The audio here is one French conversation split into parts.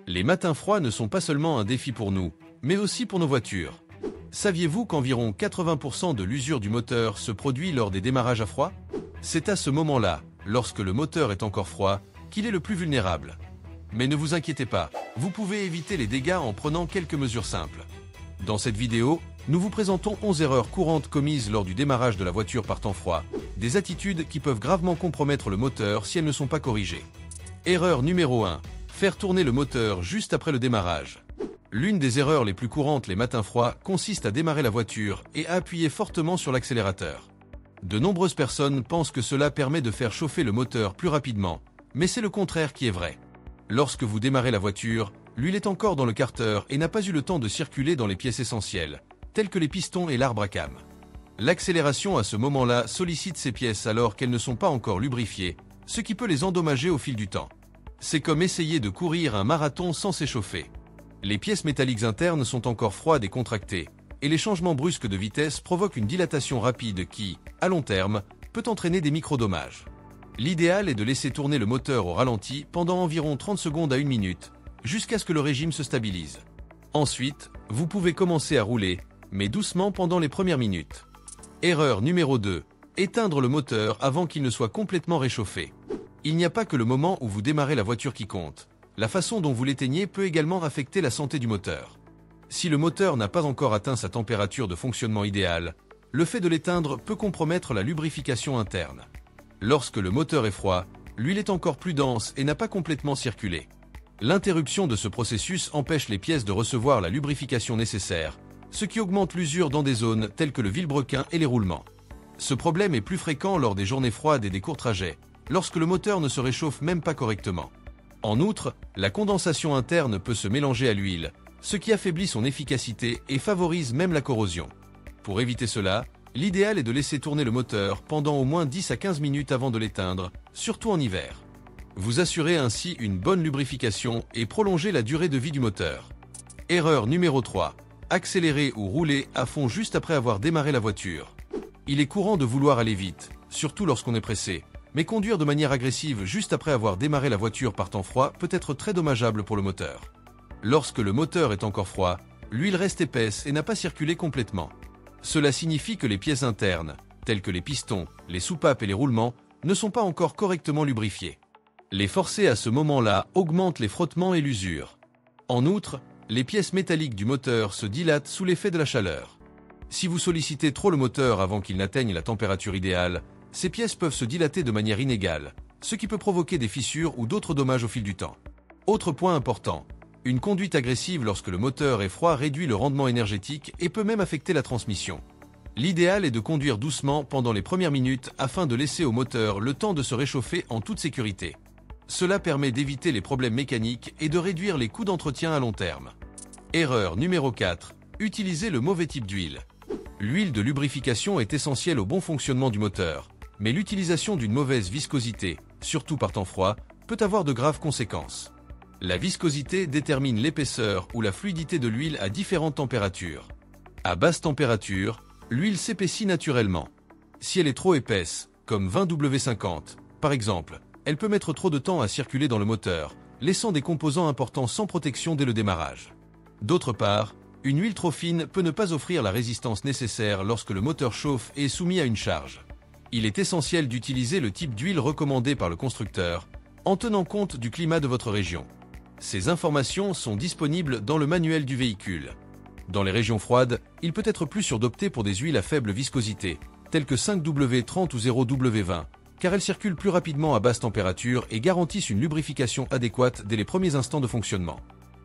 Les matins froids ne sont pas seulement un défi pour nous, mais aussi pour nos voitures. Saviez-vous qu'environ 80% de l'usure du moteur se produit lors des démarrages à froid? C'est à ce moment-là, lorsque le moteur est encore froid, qu'il est le plus vulnérable. Mais ne vous inquiétez pas, vous pouvez éviter les dégâts en prenant quelques mesures simples. Dans cette vidéo, nous vous présentons 11 erreurs courantes commises lors du démarrage de la voiture par temps froid, des attitudes qui peuvent gravement compromettre le moteur si elles ne sont pas corrigées. Erreur numéro 1. Faire tourner le moteur juste après le démarrage. L'une des erreurs les plus courantes les matins froids consiste à démarrer la voiture et à appuyer fortement sur l'accélérateur. De nombreuses personnes pensent que cela permet de faire chauffer le moteur plus rapidement, mais c'est le contraire qui est vrai. Lorsque vous démarrez la voiture, l'huile est encore dans le carter et n'a pas eu le temps de circuler dans les pièces essentielles, telles que les pistons et l'arbre à cames. L'accélération à ce moment-là sollicite ces pièces alors qu'elles ne sont pas encore lubrifiées, ce qui peut les endommager au fil du temps. C'est comme essayer de courir un marathon sans s'échauffer. Les pièces métalliques internes sont encore froides et contractées, et les changements brusques de vitesse provoquent une dilatation rapide qui, à long terme, peut entraîner des micro-dommages. L'idéal est de laisser tourner le moteur au ralenti pendant environ 30 secondes à 1 minute, jusqu'à ce que le régime se stabilise. Ensuite, vous pouvez commencer à rouler, mais doucement pendant les premières minutes. Erreur numéro 2. Éteindre le moteur avant qu'il ne soit complètement réchauffé. Il n'y a pas que le moment où vous démarrez la voiture qui compte. La façon dont vous l'éteignez peut également affecter la santé du moteur. Si le moteur n'a pas encore atteint sa température de fonctionnement idéale, le fait de l'éteindre peut compromettre la lubrification interne. Lorsque le moteur est froid, l'huile est encore plus dense et n'a pas complètement circulé. L'interruption de ce processus empêche les pièces de recevoir la lubrification nécessaire, ce qui augmente l'usure dans des zones telles que le vilebrequin et les roulements. Ce problème est plus fréquent lors des journées froides et des courts trajets, lorsque le moteur ne se réchauffe même pas correctement. En outre, la condensation interne peut se mélanger à l'huile, ce qui affaiblit son efficacité et favorise même la corrosion. Pour éviter cela, l'idéal est de laisser tourner le moteur pendant au moins 10 à 15 minutes avant de l'éteindre, surtout en hiver. Vous assurez ainsi une bonne lubrification et prolongez la durée de vie du moteur. Erreur numéro 3. Accélérer ou rouler à fond juste après avoir démarré la voiture. Il est courant de vouloir aller vite, surtout lorsqu'on est pressé, mais conduire de manière agressive juste après avoir démarré la voiture par temps froid peut être très dommageable pour le moteur. Lorsque le moteur est encore froid, l'huile reste épaisse et n'a pas circulé complètement. Cela signifie que les pièces internes, telles que les pistons, les soupapes et les roulements, ne sont pas encore correctement lubrifiées. Les forcer à ce moment-là augmente les frottements et l'usure. En outre, les pièces métalliques du moteur se dilatent sous l'effet de la chaleur. Si vous sollicitez trop le moteur avant qu'il n'atteigne la température idéale, ces pièces peuvent se dilater de manière inégale, ce qui peut provoquer des fissures ou d'autres dommages au fil du temps. Autre point important, une conduite agressive lorsque le moteur est froid réduit le rendement énergétique et peut même affecter la transmission. L'idéal est de conduire doucement pendant les premières minutes afin de laisser au moteur le temps de se réchauffer en toute sécurité. Cela permet d'éviter les problèmes mécaniques et de réduire les coûts d'entretien à long terme. Erreur numéro 4. Utiliser le mauvais type d'huile. L'huile de lubrification est essentielle au bon fonctionnement du moteur, mais l'utilisation d'une mauvaise viscosité, surtout par temps froid, peut avoir de graves conséquences. La viscosité détermine l'épaisseur ou la fluidité de l'huile à différentes températures. À basse température, l'huile s'épaissit naturellement. Si elle est trop épaisse, comme 20W50, par exemple, elle peut mettre trop de temps à circuler dans le moteur, laissant des composants importants sans protection dès le démarrage. D'autre part, une huile trop fine peut ne pas offrir la résistance nécessaire lorsque le moteur chauffe et est soumis à une charge. Il est essentiel d'utiliser le type d'huile recommandé par le constructeur, en tenant compte du climat de votre région. Ces informations sont disponibles dans le manuel du véhicule. Dans les régions froides, il peut être plus sûr d'opter pour des huiles à faible viscosité, telles que 5W30 ou 0W20, car elles circulent plus rapidement à basse température et garantissent une lubrification adéquate dès les premiers instants de fonctionnement.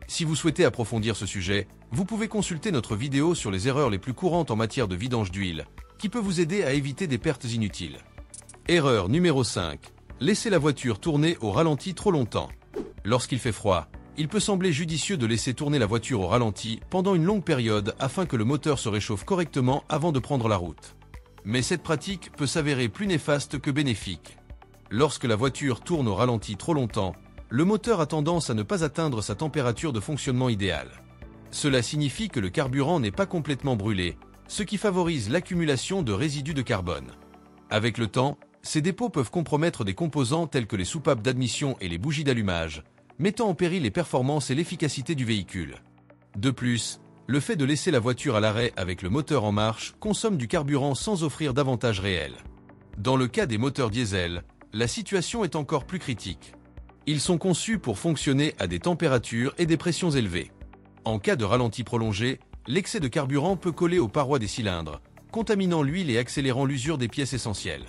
Si vous souhaitez approfondir ce sujet, vous pouvez consulter notre vidéo sur les erreurs les plus courantes en matière de vidange d'huile, qui peut vous aider à éviter des pertes inutiles. Erreur numéro 5. Laisser la voiture tourner au ralenti trop longtemps. Lorsqu'il fait froid, il peut sembler judicieux de laisser tourner la voiture au ralenti pendant une longue période afin que le moteur se réchauffe correctement avant de prendre la route. Mais cette pratique peut s'avérer plus néfaste que bénéfique. Lorsque la voiture tourne au ralenti trop longtemps, le moteur a tendance à ne pas atteindre sa température de fonctionnement idéale. Cela signifie que le carburant n'est pas complètement brûlé, ce qui favorise l'accumulation de résidus de carbone. Avec le temps, ces dépôts peuvent compromettre des composants tels que les soupapes d'admission et les bougies d'allumage, mettant en péril les performances et l'efficacité du véhicule. De plus, le fait de laisser la voiture à l'arrêt avec le moteur en marche consomme du carburant sans offrir d'avantage réel. Dans le cas des moteurs diesel, la situation est encore plus critique. Ils sont conçus pour fonctionner à des températures et des pressions élevées. En cas de ralenti prolongé, l'excès de carburant peut coller aux parois des cylindres, contaminant l'huile et accélérant l'usure des pièces essentielles.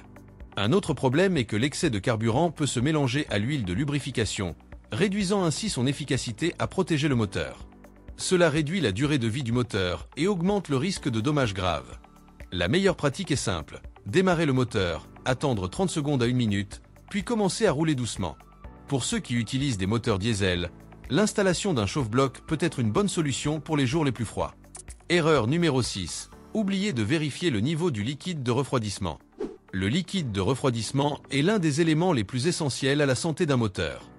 Un autre problème est que l'excès de carburant peut se mélanger à l'huile de lubrification, réduisant ainsi son efficacité à protéger le moteur. Cela réduit la durée de vie du moteur et augmente le risque de dommages graves. La meilleure pratique est simple: démarrer le moteur, attendre 30 secondes à 1 minute, puis commencer à rouler doucement. Pour ceux qui utilisent des moteurs diesel, l'installation d'un chauffe-bloc peut être une bonne solution pour les jours les plus froids. Erreur numéro 6. Oubliez de vérifier le niveau du liquide de refroidissement. Le liquide de refroidissement est l'un des éléments les plus essentiels à la santé d'un moteur.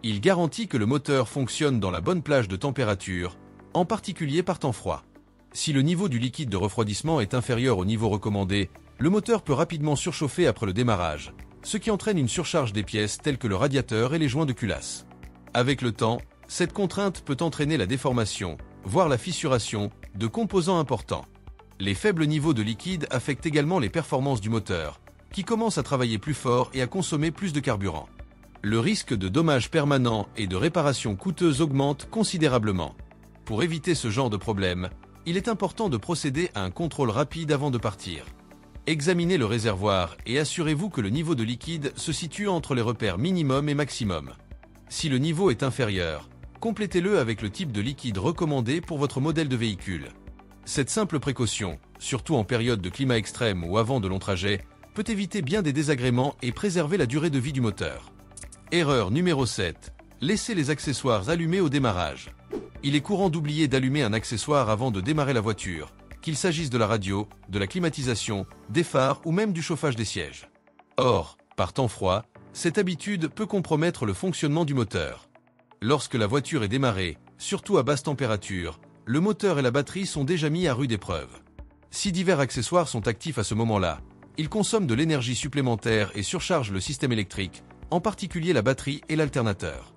Il garantit que le moteur fonctionne dans la bonne plage de température, en particulier par temps froid. Si le niveau du liquide de refroidissement est inférieur au niveau recommandé, le moteur peut rapidement surchauffer après le démarrage, ce qui entraîne une surcharge des pièces telles que le radiateur et les joints de culasse. Avec le temps, cette contrainte peut entraîner la déformation, voire la fissuration, de composants importants. Les faibles niveaux de liquide affectent également les performances du moteur, qui commence à travailler plus fort et à consommer plus de carburant. Le risque de dommages permanents et de réparations coûteuses augmente considérablement. Pour éviter ce genre de problème, il est important de procéder à un contrôle rapide avant de partir. Examinez le réservoir et assurez-vous que le niveau de liquide se situe entre les repères minimum et maximum. Si le niveau est inférieur, complétez-le avec le type de liquide recommandé pour votre modèle de véhicule. Cette simple précaution, surtout en période de climat extrême ou avant de longs trajets, peut éviter bien des désagréments et préserver la durée de vie du moteur. Erreur numéro 7. Laissez les accessoires allumés au démarrage. Il est courant d'oublier d'allumer un accessoire avant de démarrer la voiture, qu'il s'agisse de la radio, de la climatisation, des phares ou même du chauffage des sièges. Or, par temps froid, cette habitude peut compromettre le fonctionnement du moteur. Lorsque la voiture est démarrée, surtout à basse température, le moteur et la batterie sont déjà mis à rude épreuve. Si divers accessoires sont actifs à ce moment-là, ils consomment de l'énergie supplémentaire et surchargent le système électrique, en particulier la batterie et l'alternateur.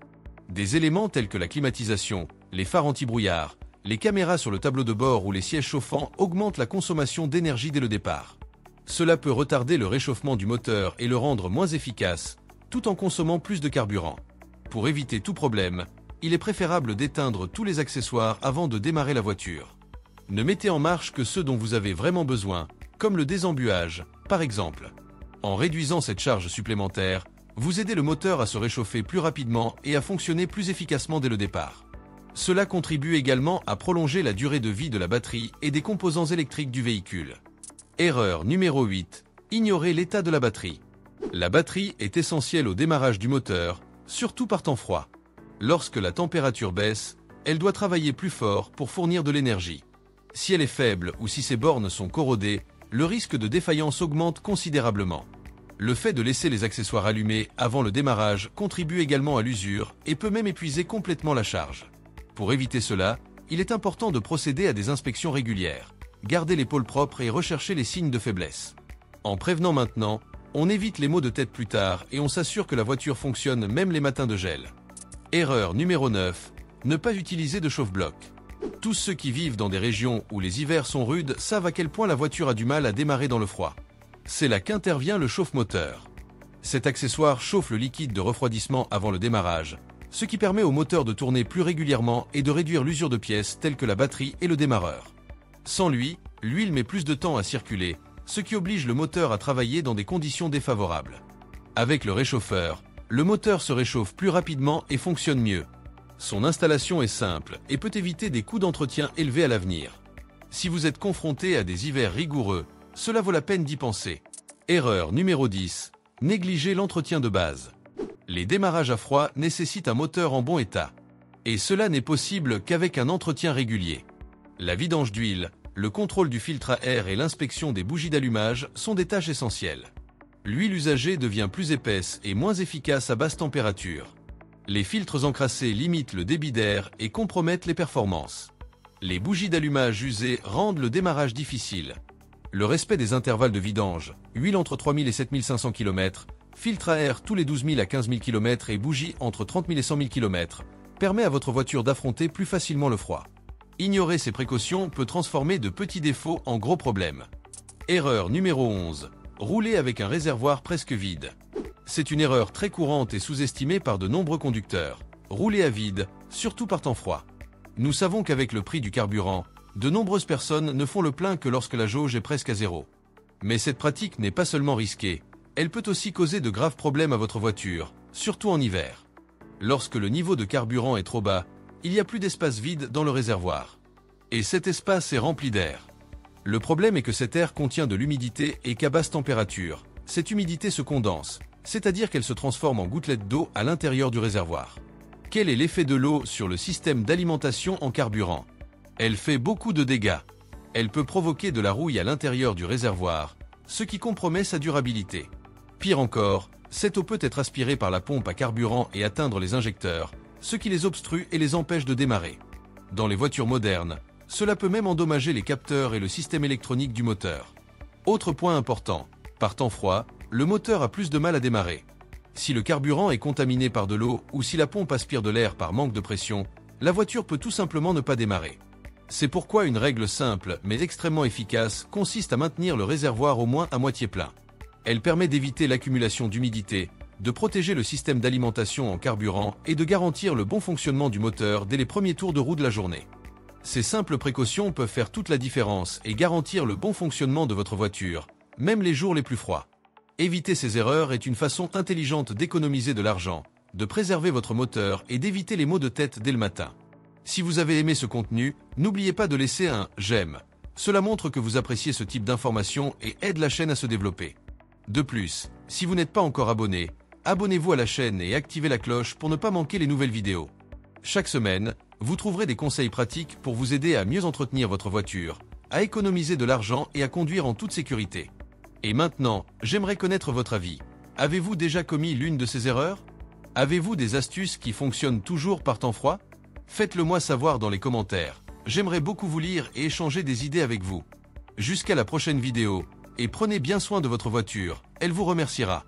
Des éléments tels que la climatisation, les phares anti-brouillard, les caméras sur le tableau de bord ou les sièges chauffants augmentent la consommation d'énergie dès le départ. Cela peut retarder le réchauffement du moteur et le rendre moins efficace, tout en consommant plus de carburant. Pour éviter tout problème, il est préférable d'éteindre tous les accessoires avant de démarrer la voiture. Ne mettez en marche que ceux dont vous avez vraiment besoin, comme le désembuage, par exemple. En réduisant cette charge supplémentaire, vous aidez le moteur à se réchauffer plus rapidement et à fonctionner plus efficacement dès le départ. Cela contribue également à prolonger la durée de vie de la batterie et des composants électriques du véhicule. Erreur numéro 8. Ignorez l'état de la batterie. La batterie est essentielle au démarrage du moteur, surtout par temps froid. Lorsque la température baisse, elle doit travailler plus fort pour fournir de l'énergie. Si elle est faible ou si ses bornes sont corrodées, le risque de défaillance augmente considérablement. Le fait de laisser les accessoires allumés avant le démarrage contribue également à l'usure et peut même épuiser complètement la charge. Pour éviter cela, il est important de procéder à des inspections régulières, garder les pôles propres et rechercher les signes de faiblesse. En prévenant maintenant, on évite les maux de tête plus tard et on s'assure que la voiture fonctionne même les matins de gel. Erreur numéro 9. Ne pas utiliser de chauffe-bloc. Tous ceux qui vivent dans des régions où les hivers sont rudes savent à quel point la voiture a du mal à démarrer dans le froid. C'est là qu'intervient le chauffe-moteur. Cet accessoire chauffe le liquide de refroidissement avant le démarrage, ce qui permet au moteur de tourner plus régulièrement et de réduire l'usure de pièces telles que la batterie et le démarreur. Sans lui, l'huile met plus de temps à circuler, ce qui oblige le moteur à travailler dans des conditions défavorables. Avec le réchauffeur, le moteur se réchauffe plus rapidement et fonctionne mieux. Son installation est simple et peut éviter des coûts d'entretien élevés à l'avenir. Si vous êtes confronté à des hivers rigoureux, cela vaut la peine d'y penser. Erreur numéro 10. Négligez l'entretien de base. Les démarrages à froid nécessitent un moteur en bon état. Et cela n'est possible qu'avec un entretien régulier. La vidange d'huile, le contrôle du filtre à air et l'inspection des bougies d'allumage sont des tâches essentielles. L'huile usagée devient plus épaisse et moins efficace à basse température. Les filtres encrassés limitent le débit d'air et compromettent les performances. Les bougies d'allumage usées rendent le démarrage difficile. Le respect des intervalles de vidange, huile entre 3000 et 7500 km, filtre à air tous les 12 000 à 15 000 km et bougie entre 30 000 et 100 000 km, permet à votre voiture d'affronter plus facilement le froid. Ignorer ces précautions peut transformer de petits défauts en gros problèmes. Erreur numéro 11. Rouler avec un réservoir presque vide. C'est une erreur très courante et sous-estimée par de nombreux conducteurs. Rouler à vide, surtout par temps froid. Nous savons qu'avec le prix du carburant, de nombreuses personnes ne font le plein que lorsque la jauge est presque à zéro. Mais cette pratique n'est pas seulement risquée, elle peut aussi causer de graves problèmes à votre voiture, surtout en hiver. Lorsque le niveau de carburant est trop bas, il n'y a plus d'espace vide dans le réservoir. Et cet espace est rempli d'air. Le problème est que cet air contient de l'humidité et qu'à basse température, cette humidité se condense, c'est-à-dire qu'elle se transforme en gouttelettes d'eau à l'intérieur du réservoir. Quel est l'effet de l'eau sur le système d'alimentation en carburant? Elle fait beaucoup de dégâts. Elle peut provoquer de la rouille à l'intérieur du réservoir, ce qui compromet sa durabilité. Pire encore, cette eau peut être aspirée par la pompe à carburant et atteindre les injecteurs, ce qui les obstrue et les empêche de démarrer. Dans les voitures modernes, cela peut même endommager les capteurs et le système électronique du moteur. Autre point important, par temps froid, le moteur a plus de mal à démarrer. Si le carburant est contaminé par de l'eau ou si la pompe aspire de l'air par manque de pression, la voiture peut tout simplement ne pas démarrer. C'est pourquoi une règle simple mais extrêmement efficace consiste à maintenir le réservoir au moins à moitié plein. Elle permet d'éviter l'accumulation d'humidité, de protéger le système d'alimentation en carburant et de garantir le bon fonctionnement du moteur dès les premiers tours de roue de la journée. Ces simples précautions peuvent faire toute la différence et garantir le bon fonctionnement de votre voiture, même les jours les plus froids. Éviter ces erreurs est une façon intelligente d'économiser de l'argent, de préserver votre moteur et d'éviter les maux de tête dès le matin. Si vous avez aimé ce contenu, n'oubliez pas de laisser un « j'aime ». Cela montre que vous appréciez ce type d'informations et aide la chaîne à se développer. De plus, si vous n'êtes pas encore abonné, abonnez-vous à la chaîne et activez la cloche pour ne pas manquer les nouvelles vidéos. Chaque semaine, vous trouverez des conseils pratiques pour vous aider à mieux entretenir votre voiture, à économiser de l'argent et à conduire en toute sécurité. Et maintenant, j'aimerais connaître votre avis. Avez-vous déjà commis l'une de ces erreurs? Avez-vous des astuces qui fonctionnent toujours par temps froid? Faites-le moi savoir dans les commentaires. J'aimerais beaucoup vous lire et échanger des idées avec vous. Jusqu'à la prochaine vidéo, et prenez bien soin de votre voiture, elle vous remerciera.